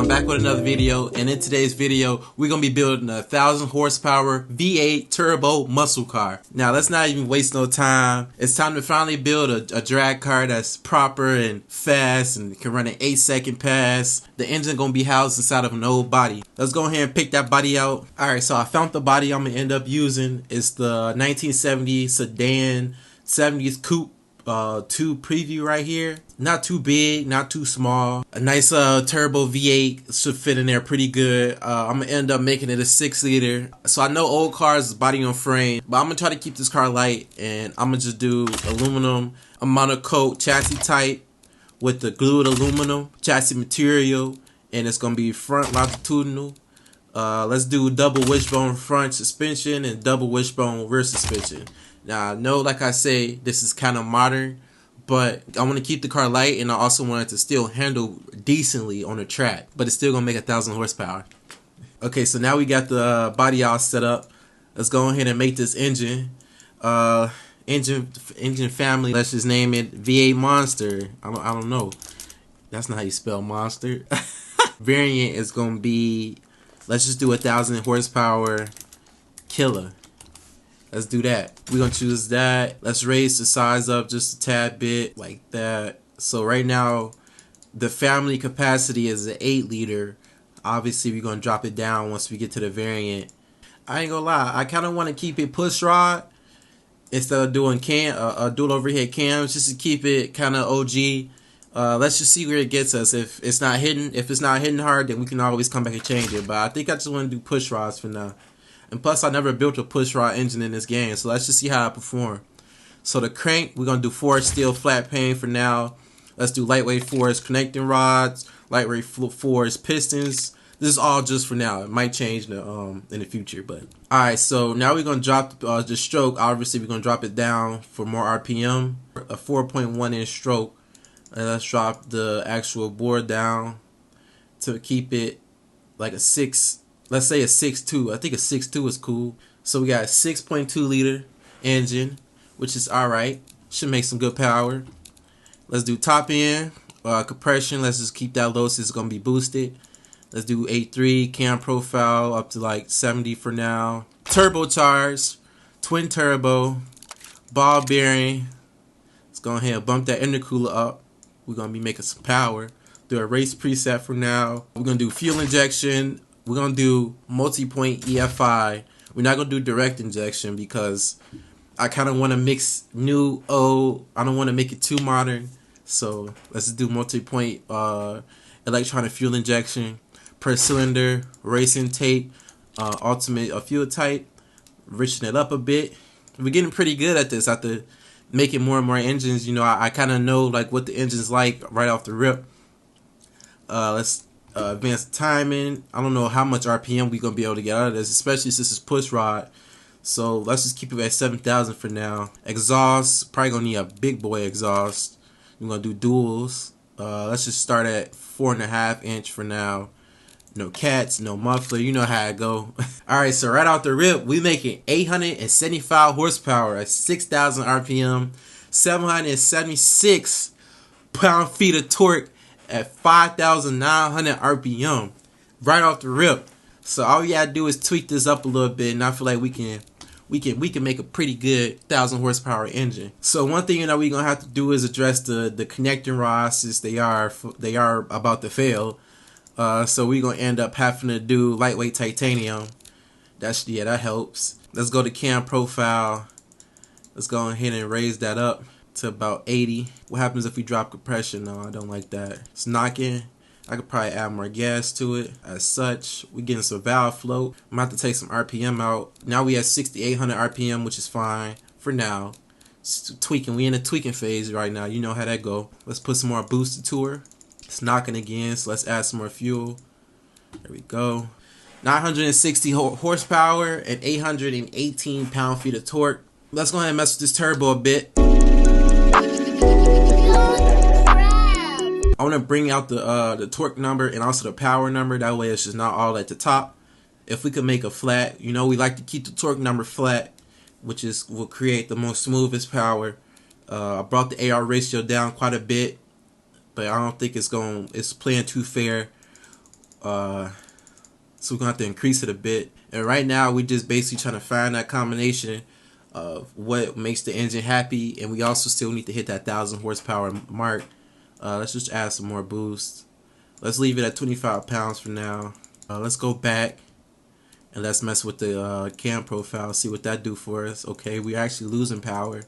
I'm back with another video, and in today's video we're gonna be building a 1,000 horsepower V8 turbo muscle car. Now let's not even waste no time. It's time to finally build a drag car that's proper and fast and can run an 8-second pass. The engine gonna be housed inside of an old body. Let's go ahead and pick that body out. Alright, so I found the body I'm gonna end up using. It's the 1970 sedan 70s coupe 2 preview right here. Not too big, not too small. A nice turbo V8 should fit in there pretty good. I'm gonna end up making it a 6-liter. So I know old cars is body on frame, but I'm gonna try to keep this car light, and I'm gonna just do aluminum, a monocoat chassis type with the glued aluminum chassis material, and it's gonna be front longitudinal. Let's do double wishbone front suspension and double wishbone rear suspension. Now I know, like I say, this is kind of modern, but I want to keep the car light, and I also want it to still handle decently on the track, but it's still gonna make 1,000 horsepower. Okay, so now we got the body all set up. Let's go ahead and make this engine. Engine family. Let's just name it V8 Monster. I don't know. That's not how you spell monster. Variant is gonna be. Let's just do 1,000 horsepower killer. Let's do that. We're gonna choose that. Let's raise the size up just a tad bit, like that. So right now, the family capacity is an 8-liter. Obviously, we're gonna drop it down once we get to the variant. I ain't gonna lie, I kind of want to keep it push rod instead of doing dual overhead cams, just to keep it kind of OG. Let's just see where it gets us. If it's not hitting hard, then we can always come back and change it. But I think I just want to do push rods for now. And plus, I never built a push rod engine in this game, so let's just see how I perform. So the crank, we're gonna do forged steel flat pane for now. Let's do lightweight forged connecting rods, lightweight forged pistons. This is all just for now. It might change in the future, but all right. So now we're gonna drop the stroke. Obviously, we're gonna drop it down for more RPM. A 4.1 inch stroke. And let's drop the actual bore down to keep it like a 6. Let's say a 6.2. I think a 6.2 is cool. So we got a 6.2 liter engine, which is alright. Should make some good power. Let's do top end compression. Let's just keep that low, so it's gonna be boosted. Let's do 8.3 cam profile up to like 70 for now. Turbocharged, twin turbo, ball bearing. Let's go ahead and bump that intercooler up. We're gonna be making some power. Do a race preset for now. We're gonna do fuel injection. We're gonna do multi-point EFI. We're not gonna do direct injection because I kind of want to mix new old. I don't want to make it too modern. So let's just do multi-point electronic fuel injection per cylinder, racing tape, ultimate fuel type. Riching it up a bit. We're getting pretty good at this after making more and more engines. You know, I kind of know like what the engine's like right off the rip. Let's advance the timing. I don't know how much RPM we're gonna be able to get out of this, especially since it's push rod. So let's just keep it at 7,000 for now. Exhaust, probably gonna need a big boy exhaust. We're gonna do duals. Let's just start at 4.5 inch for now. No cats, no muffler. You know how it go. All right, so right off the rip, we making 875 horsepower at 6,000 RPM, 776 pound-feet of torque at 5,900 RPM. Right off the rip. So all we gotta do is tweak this up a little bit, and I feel like we can make a pretty good 1,000 horsepower engine. So one thing that we're gonna have to do is address the connecting rods, since they are about to fail. So we're gonna end up having to do lightweight titanium. That helps. Let's go to cam profile. Let's go ahead and raise that up to about 80. What happens if we drop compression? No, I don't like that. It's knocking. I could probably add more gas to it. As such, we're getting some valve float. I'm gonna have to take some RPM out. Now we have 6,800 RPM, which is fine for now. Tweaking. We in a tweaking phase right now. You know how that go. Let's put some more boost to her. It's knocking again, so let's add some more fuel. There we go. 960 horsepower and 818 pound-feet of torque. Let's go ahead and mess with this turbo a bit. I want to bring out the torque number and also the power number. That way it's just not all at the top. If we could make a flat, you know, we like to keep the torque number flat, which will create the most smoothest power. I brought the AR ratio down quite a bit, but I don't think it's playing too fair So we're gonna have to increase it a bit. And right now we just basically trying to find that combination of what makes the engine happy, and we also still need to hit that 1,000 horsepower mark. Let's just add some more boost. Let's leave it at 25 pounds for now. Let's go back and let's mess with the cam profile, see what that do for us. Okay, we're actually losing power.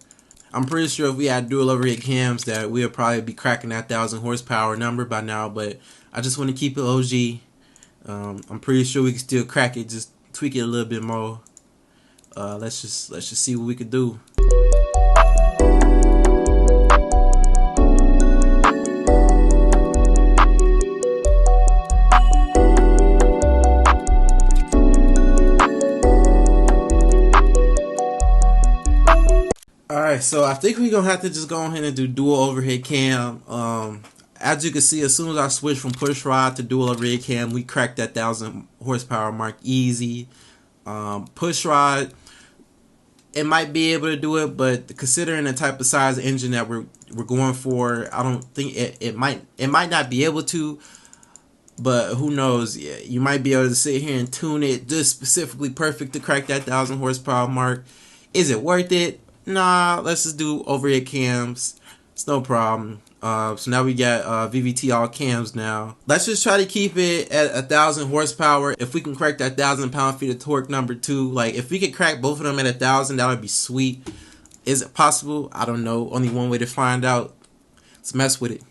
I'm pretty sure if we had dual overhead cams that we would probably be cracking that 1,000 horsepower number by now, but I just want to keep it OG. I'm pretty sure we can still crack it, just tweak it a little bit more. Let's just see what we can do. Alright, so I think we're gonna have to just go ahead and do dual overhead cam. As you can see, as soon as I switch from push rod to dual overhead cam, we cracked that 1,000 horsepower mark easy. Push rod, it might be able to do it, but considering the type of size engine that we're going for, I don't think it might not be able to. But who knows? Yeah, you might be able to sit here and tune it just specifically perfect to crack that 1,000 horsepower mark. Is it worth it? Nah, let's just do overhead cams. It's no problem. So now we got VVT all cams now. Let's just try to keep it at 1,000 horsepower. If we can crack that 1,000 pound-feet of torque number 2, like if we could crack both of them at 1,000, that would be sweet. Is it possible? I don't know. Only one way to find out. Let's mess with it.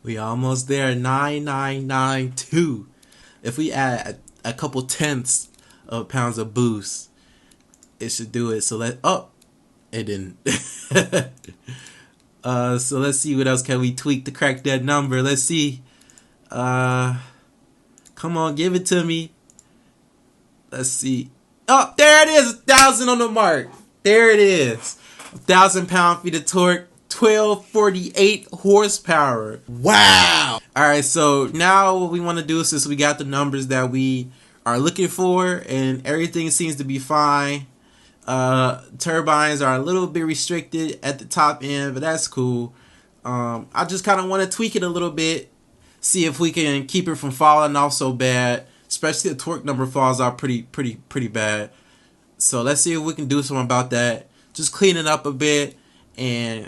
We almost there. 9992. If we add a couple tenths of pounds of boost, it should do it. So it didn't. So let's see what else can we tweak to crack that number. Let's see. Come on, give it to me. Let's see. Oh, there it is. 1,000 on the mark. There it is. 1,000 pound-feet of torque. 1248 horsepower. Wow. Alright, so now what we want to do, since we got the numbers that we are looking for and everything seems to be fine, turbines are a little bit restricted at the top end, but that's cool. I just kind of want to tweak it a little bit, see if we can keep it from falling off so bad, especially the torque number falls out pretty bad. So let's see if we can do something about that. Just clean it up a bit, and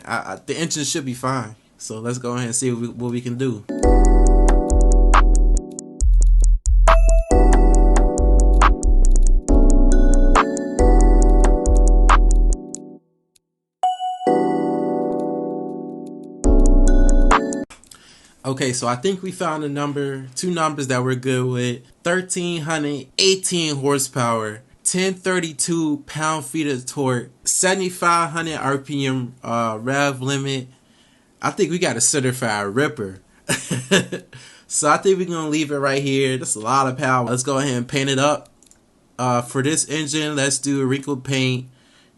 the engine should be fine. So let's go ahead and see what we can do. Okay, so I think we found two numbers that we're good with. 1,318 horsepower. 1032 pound-feet of torque, 7,500 RPM rev limit. I think we got a certified ripper. So I think we're gonna leave it right here. That's a lot of power. Let's go ahead and paint it up. For this engine, let's do a wrinkled paint,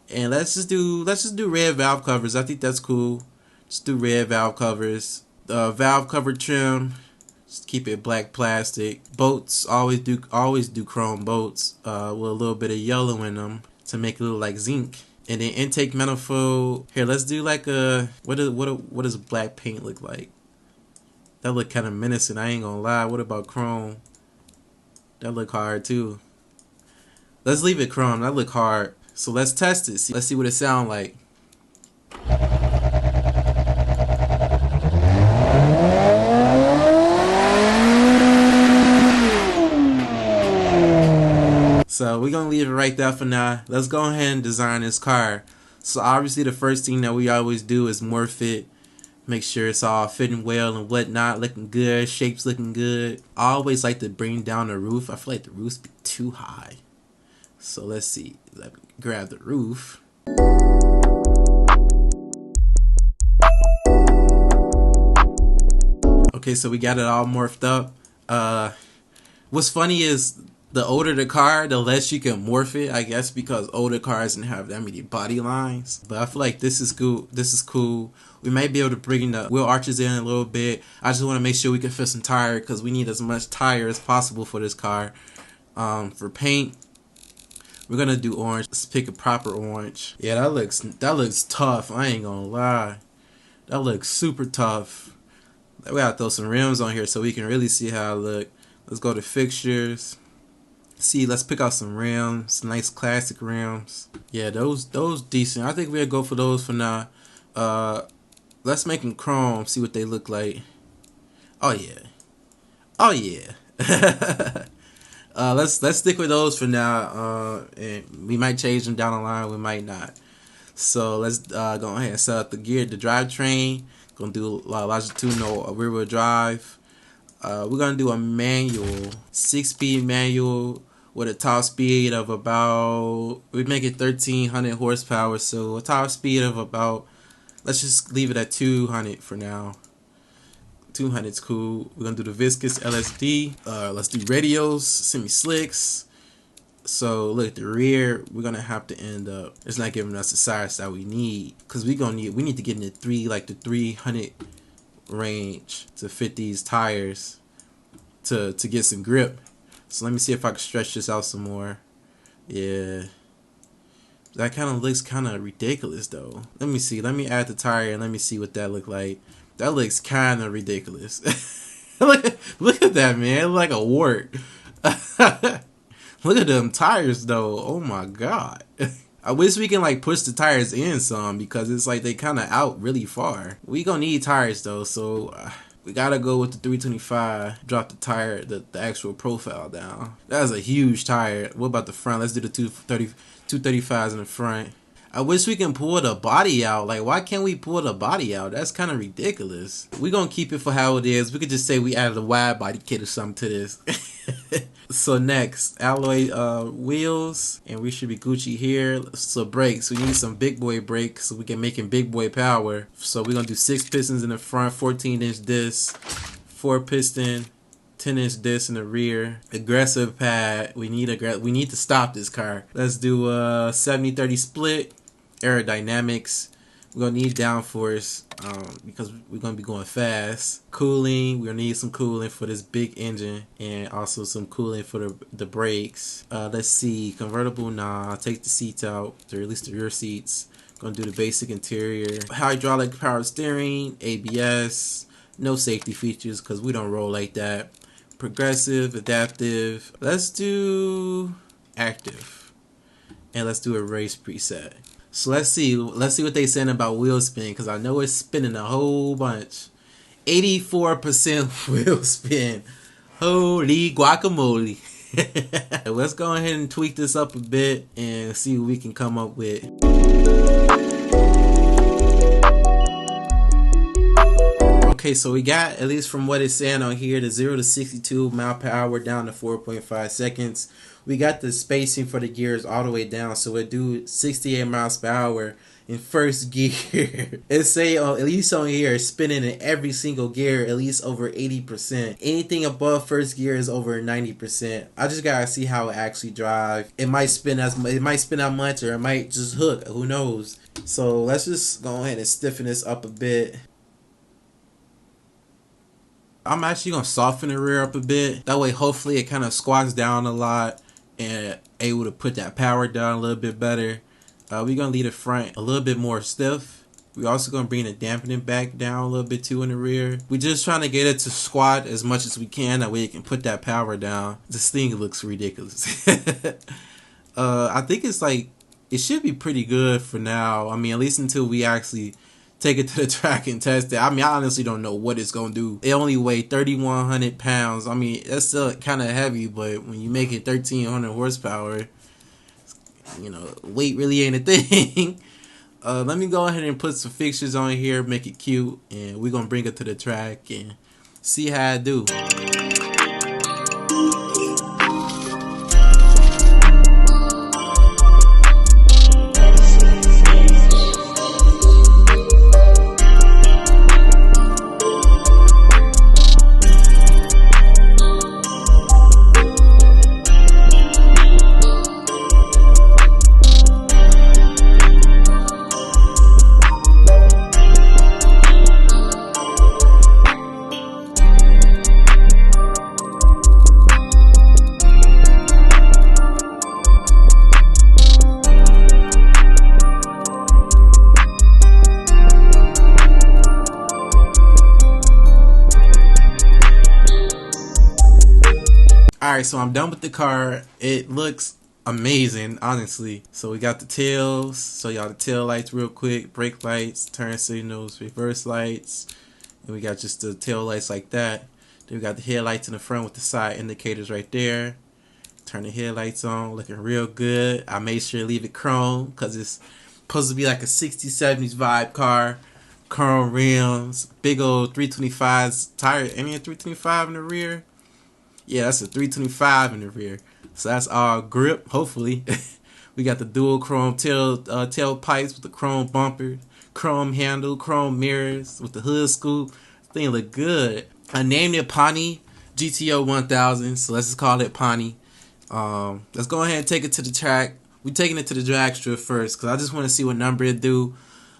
and let's just do red valve covers. I think that's cool. Just do red valve covers. Valve cover trim. Just keep it black plastic. Bolts, always do chrome bolts with a little bit of yellow in them to make it look like zinc. And then intake manifold. Here, let's do like what does black paint look like? That look kind of menacing. I ain't gonna lie. What about chrome? That look hard too. Let's leave it chrome. That look hard. So let's test it. Let's see what it sound like. So we're going to leave it right there for now. Let's go ahead and design this car. So obviously the first thing that we always do is morph it. Make sure it's all fitting well and whatnot. Looking good. Shapes looking good. I always like to bring down the roof. I feel like the roof's be too high. So let's see. Let me grab the roof. Okay, so we got it all morphed up. What's funny is the older the car, the less you can morph it, I guess, because older cars didn't have that many body lines. But I feel like this is cool. This is cool. We may be able to bring the wheel arches in a little bit. I just want to make sure we can fit some tire because we need as much tire as possible for this car. For paint, We're gonna do orange. Let's pick a proper orange. Yeah, that looks tough. I ain't gonna lie. That looks super tough. We gotta throw some rims on here so we can really see how it look. Let's go to fixtures. See, let's pick out some rims, some nice classic rims. Yeah, those decent. I think we'll go for those for now. Let's make them chrome. See what they look like. Oh yeah, oh yeah. Let's stick with those for now. And we might change them down the line. We might not. So let's go ahead and set up the gear, the drivetrain. Gonna do longitudinal rear-wheel drive. We're gonna do a manual, 6-speed manual with a top speed of about, we make it 1300 horsepower. So a top speed of about, let's just leave it at 200 for now. 200's cool. We're gonna do the viscous LSD. Let's do radios, semi-slicks. So look at the rear. We're gonna have to end up, it's not giving us the size that we need, because we need to get in the 300 range to fit these tires to get some grip. So let me see if I can stretch this out some more. Yeah, that kind of looks kind of ridiculous though. Let me see. Let me add the tire and let me see what that look like. That looks kind of ridiculous. look at that, man. It look like a wart. Look at them tires though. Oh my god. I wish we can like push the tires in some, because it's like they kind of out really far. We gonna need tires though, so we gotta go with the 325. Drop the tire, the actual profile down. That's a huge tire. What about the front? Let's do the 235s in the front. I wish we can pull the body out. Like, why can't we pull the body out? That's kind of ridiculous. We're gonna keep it for how it is. We could just say we added a wide body kit or something to this. So next, alloy wheels, and we should be Gucci here. So brakes, we need some big boy brakes so we can make big boy power. So we're gonna do 6 pistons in the front, 14-inch disc, 4 piston, 10-inch disc in the rear. Aggressive pad. We need to stop this car. Let's do a 70-30 split. Aerodynamics. We're gonna need downforce because we're gonna be going fast. Cooling, we're gonna need some cooling for this big engine, and also some cooling for the brakes. Let's see, convertible, nah, take the seats out, to release the rear seats. Gonna do the basic interior. Hydraulic power steering, ABS, no safety features because we don't roll like that. Progressive, adaptive. Let's do active, and let's do a race preset. So let's see what they saying about wheel spin, because I know it's spinning a whole bunch. 84% wheel spin. Holy guacamole. Let's go ahead and tweak this up a bit and see what we can come up with. Okay, so we got, at least from what it's saying on here, the 0 to 62 mile per hour down to 4.5 seconds. We got the spacing for the gears all the way down, so it do 68 miles per hour in first gear. It say at least on here, spinning in every single gear at least over 80%. Anything above first gear is over 90%. I just gotta see how it actually drive. It might spin that much, or it might just hook. Who knows? So let's just go ahead and stiffen this up a bit. I'm actually gonna soften the rear up a bit. That way, hopefully, it kind of squats down a lot and able to put that power down a little bit better. We're gonna leave the front a little bit more stiff. We're also gonna bring the dampening back down a little bit too in the rear. We're just trying to get it to squat as much as we can. That way, it can put that power down. This thing looks ridiculous. I think it's like, it should be pretty good for now. I mean, at least until we actually take it to the track and test it. I mean, I honestly don't know what it's gonna do. It only weighed 3,100 pounds. I mean, that's still kind of heavy, but when you make it 1,300 horsepower, you know, weight really ain't a thing. Let me go ahead and put some fixtures on here, make it cute, and we're gonna bring it to the track and see how it do. Alright, so I'm done with the car. It looks amazing, honestly. So we got the tails, show y'all the tail lights real quick, brake lights, turn signals, reverse lights, and we got just the tail lights like that. Then we got the headlights in the front with the side indicators right there. Turn the headlights on, looking real good. I made sure to leave it chrome because it's supposed to be like a 60s, 70s vibe car. Chrome rims, big old 325s tire. Any 325 in the rear? Yeah, that's a 325 in the rear. So that's our grip, hopefully. We got the dual chrome tail pipes with the chrome bumper, chrome handle, chrome mirrors with the hood scoop. Thing look good. I named it Pawnee GTO 1000, so let's just call it Pawnee. Let's go ahead and take it to the track. We're taking it to the drag strip first because I just want to see what number it do.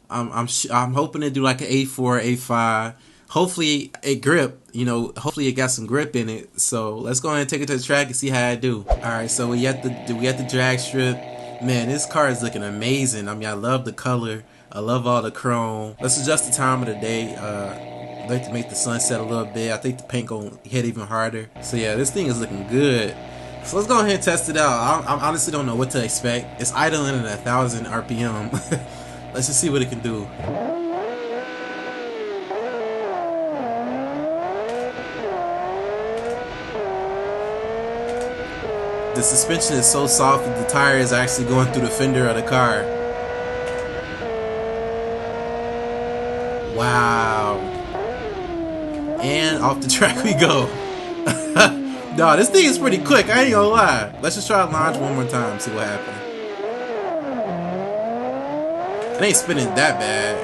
I'm hoping to do like an A4, A5. Hopefully it grip, hopefully it got some grip in it. So let's go ahead and take it to the track and see how I do. Alright, so we at the drag strip. Man, this car is looking amazing. I mean, I love the color. I love all the chrome. Let's adjust the time of the day. I'd like to make the sunset a little bit. I think the paint gonna hit even harder. So yeah, this thing is looking good. So let's go ahead and test it out. I honestly don't know what to expect. It's idling at 1,000 RPM. Let's just see what it can do. The suspension is so soft that the tire is actually going through the fender of the car. Wow. And off the track we go. No, this thing is pretty quick, I ain't gonna lie. Let's just try to launch one more time, see what happens. It ain't spinning that bad.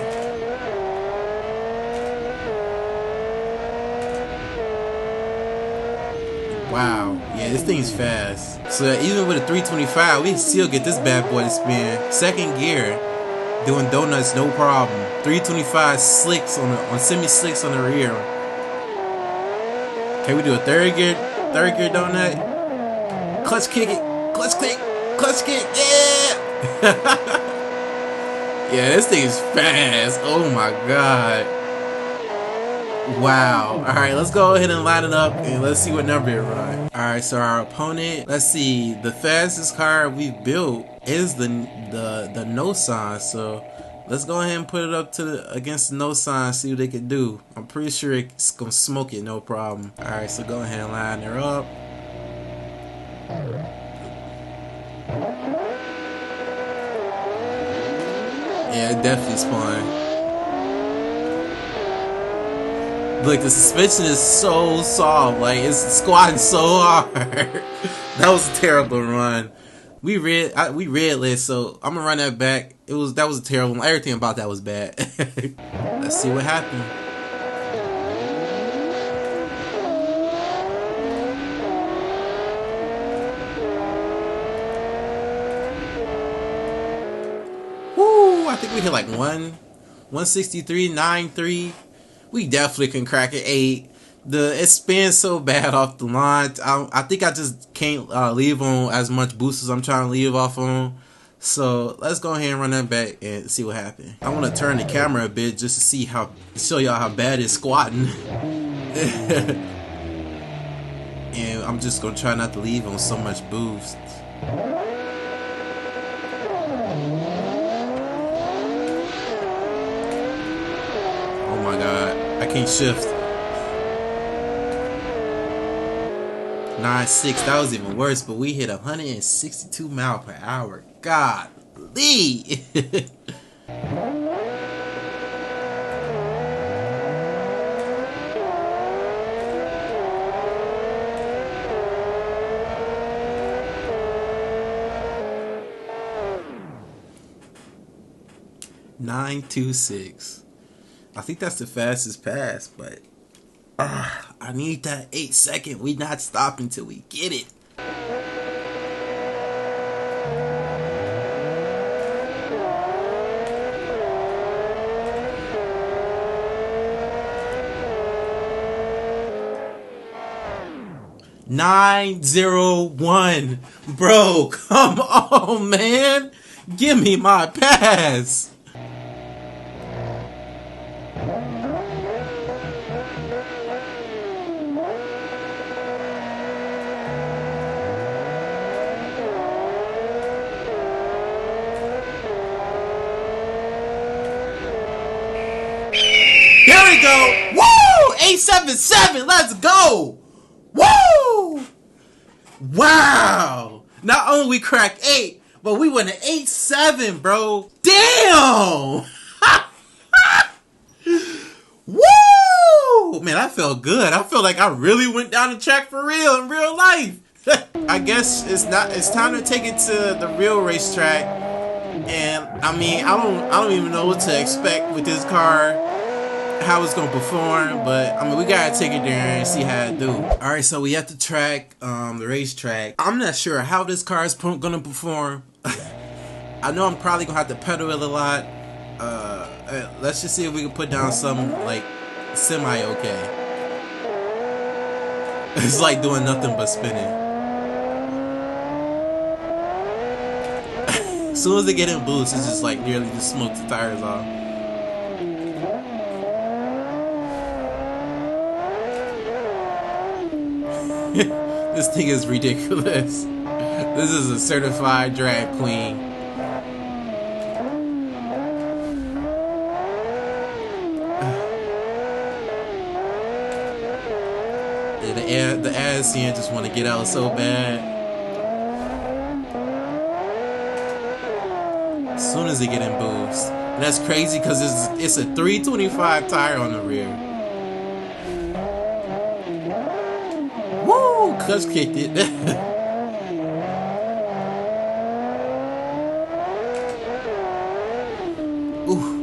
Wow, yeah, this thing's fast. So even with a 325, we can still get this bad boy to spin. Second gear, doing donuts, no problem. 325 slicks on semi-slicks on the rear. Can we do a third gear donut? Clutch kick it, clutch kick, yeah! Yeah, this thing is fast. Oh my god. Wow. Alright, let's go ahead and line it up and let's see what number it runs. Alright, so our opponent, let's see, the fastest car we've built is the no sign. So let's go ahead and put it up to against the no sign, see what they can do. I'm pretty sure it's gonna smoke it, no problem. Alright, so go ahead and line her up. Yeah, it definitely spun. Look, the suspension is so soft, like it's squatting so hard. That was a terrible run. We red lit, so I'm gonna run that back. That was a terrible one. Everything about that was bad. Let's see what happened. Woo! I think we hit like 163.93. We definitely can crack an 8. It spins so bad off the line. I think I just can't leave on as much boost as I'm trying to leave off on. So let's go ahead and run that back and see what happened. I want to turn the camera a bit just to show y'all how bad it's squatting. And I'm just gonna try not to leave on so much boost. Oh my god, I can't shift. 9.6, that was even worse, but we hit 162 miles per hour. Golly! .926. I think that's the fastest pass, but I need that 8-second. We not stopping till we get it. .901, bro. Come on, man. Give me my pass. we go. Woo! 877. Let's go. Woo! Wow. Not only we cracked 8, but we went to 8-7, bro. Damn. Woo! Man, I felt good. I feel like I really went down the track for real in real life. I guess it's time to take it to the real racetrack. And I mean, I don't even know what to expect with this car, how it's gonna perform, but I mean, we gotta take it there and see how it do. All right, so we at the track, the racetrack. I'm not sure how this car is gonna perform. I know I'm probably gonna have to pedal it a lot. Let's just see if we can put down some like semi okay. It's like doing nothing but spinning. As soon as they get in boost, it's just like nearly just smokes the tires off. This thing is ridiculous. This is a certified drag queen. The ASCN just want to get out so bad. As soon as they get in boost. And that's crazy because it's a 325 tire on the rear. Woo! Clutch kicked it. Ooh.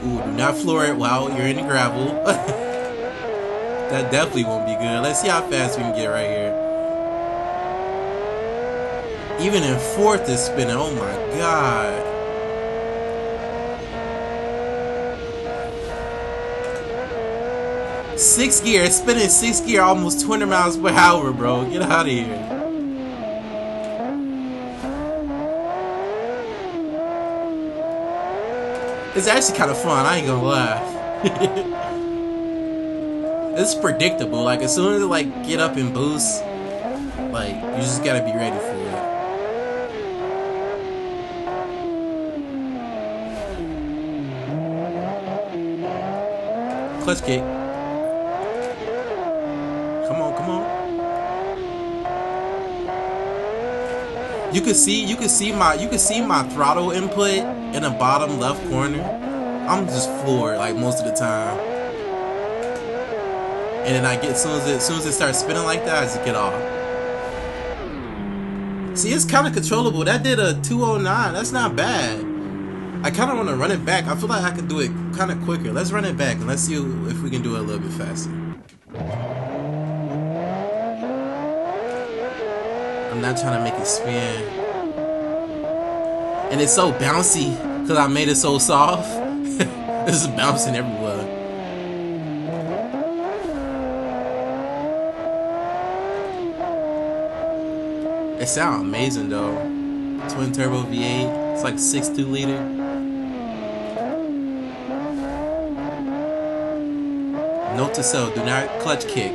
Ooh, do not floor it while you're in the gravel. That definitely won't be good. Let's see how fast we can get right here. Even in fourth is spinning. Oh my god. Sixth gear. It's spinning sixth gear almost 20 miles per hour, bro. Get out of here. It's actually kind of fun. I ain't gonna lie. It's predictable. Like as soon as it like get up and boost, like you just gotta be ready for it. Clutch kick. Come on, come on. You can see my throttle input in the bottom left corner. I'm just floored like most of the time. And then I get as soon as it starts spinning like that, I just get off. See, it's kind of controllable. That did a 209. That's not bad. I kind of want to run it back. I feel like I could do it kind of quicker. Let's run it back and let's see if we can do it a little bit faster. I'm not trying to make it spin. And it's so bouncy because I made it so soft. This is bouncing everywhere. It sounds amazing though. Twin turbo V8. It's like 6.2 liter. Note to self, do not clutch kick.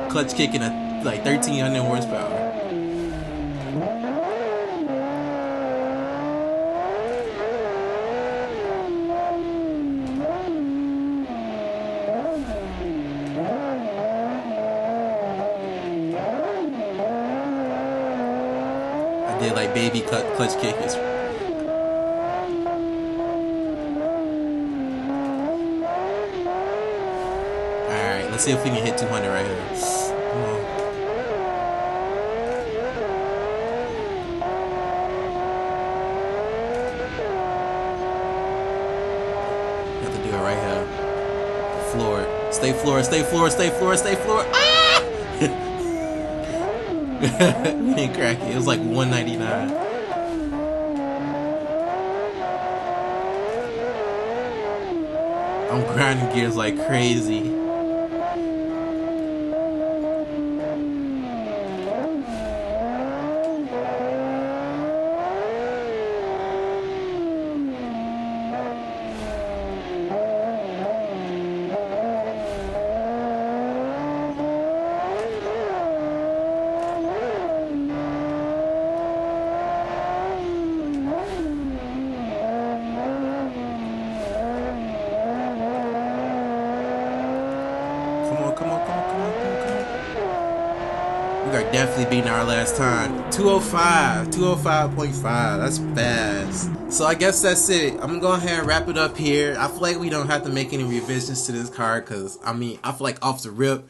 Clutch kicking at like 1300 horsepower. I did like baby clutch kick. Let's see if we can hit 200 right here. Come on. You have to do it right here. Floor it. Stay floored, stay floored, stay floored, stay floored. Ah! We didn't crack it. It was like 199. I'm grinding gears like crazy. Come on, come on, come on, come on, come on. We are definitely beating our last time. 205, 205.5. That's fast. So I guess that's it. I'm gonna go ahead and wrap it up here. I feel like we don't have to make any revisions to this car because, I mean, I feel like off the rip,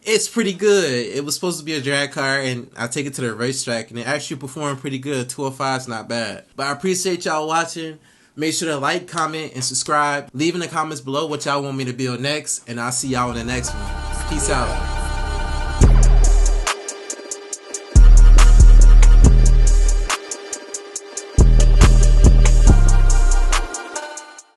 it's pretty good. It was supposed to be a drag car, and I take it to the racetrack, and it actually performed pretty good. 205 is not bad. But I appreciate y'all watching. Make sure to like, comment, and subscribe. Leave in the comments below what y'all want me to build next, and I'll see y'all in the next one. Peace out.